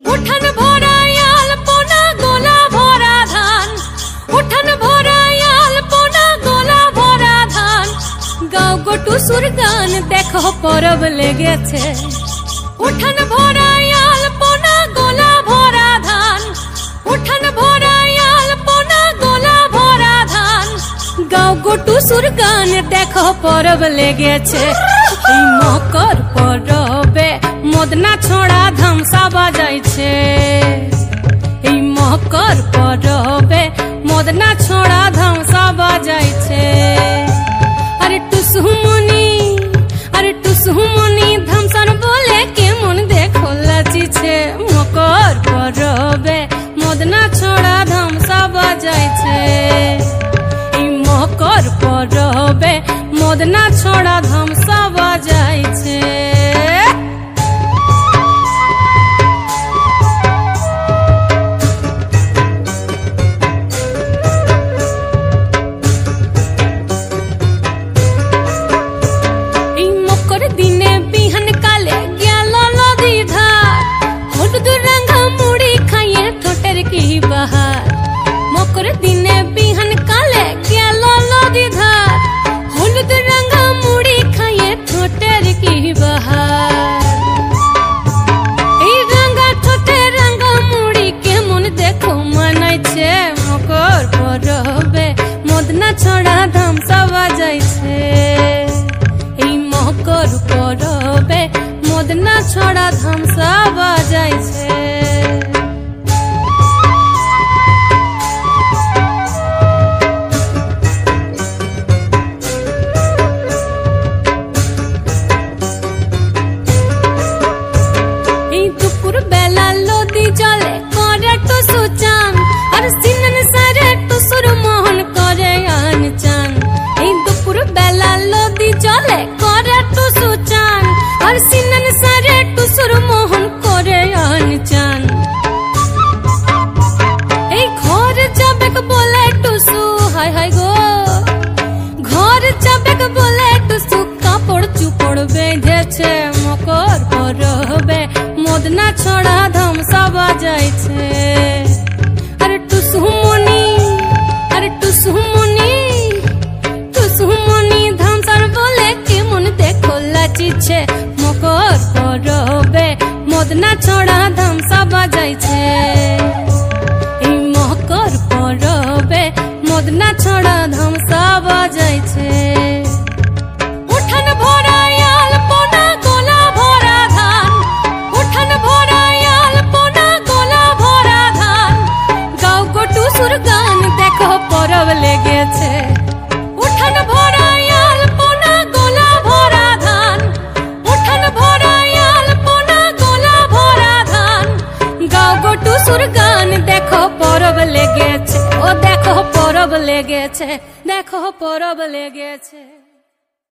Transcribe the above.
উঠান ভরা আলপনা গোলা ভরা ধান, উঠান ভরা আলপনা গোলা ভরা ধান, গাও গো টুসুর গান দেখো পরব লেগেছে। উঠান ভরা আলপনা গোলা ভরা ধান, উঠান ভরা আলপনা গোলা ভরা ধান, গাও গো টুসুর গান দেখো পরব লেগেছে। এই মকর পরবে মদনা ছড়া ধামসা বাজাইছে। এই মকর পরবে মদনা ছড়া ধামসা বাজাইছে। আরে টুসুমনি, আরে টুসুমনি ধামসার বলে কেমন দেখো লাচিছে। মকর পরবে মদনা ছড়া ধামসা বাজাইছে। এই মকর পরবে মদনা ছড়া ধামসা বাজাইছে। এই মকর দিনে বিহান কালে গেল নদী ধার, হলুদ রাঙা মুড়ি খাইয়ে ঠোঁটের কি বাহার। মকর দিনে বিহান কালে গেল নদী ধার, হলুদ রাঙা মুড়ি খাইয়ে ঠোঁটের কি বাহার। এই রাঙা ঠোঁটে রাঙা মুড়ি কেমন দেখো মানাইছে। মকর পরবে মদনা ছড়া ধামসা বাজাইছে। এই মকর পরবে মদনা ছড়া ধামসা বাজাইছে। দুপুর বেলা লদি জলে করে টুসু চান, আর সিনন সারে টুসুর মোহন করে আন চান। এই দুপুর বেলা লদি জলে করে টুসু চান, আর সিনন সারে টুসুর মোহন করে আন চান। এই ঘর যাবে বলে টুসু, হায় হায় গো ঘর যাবে বলে টুসু কাপড় চুপড় বেঁধেছে। মকর পরবে মদনা ছড়া ধামসা বাজাইছে। আরে টুসুমনি, আরে টুসুমনি, টুসুমনি ধামসার বলে কেমন দেখো লাচিছে। মকর পরবে মদনা ছড়া ধামসা বাজাইছে। এই মকর পরবে মদনা ছড়া ধামসা বাজাইছে। উঠান ভরা আলপনা গোলা ভরা ধান, উঠান ভরা আলপনা গোলা ভরা ধান, গাও গো টুসুর গান দেখো পরব লেগেছে। উঠান ভরা আলপনা গোলা ভরা ধান, উঠান ভরা আলপনা গোলা ভরা ধান, গাও গো টুসুর গান দেখো পরব লেগেছে। ও দেখো পরব লেগেছে, দেখো পরব লেগেছে।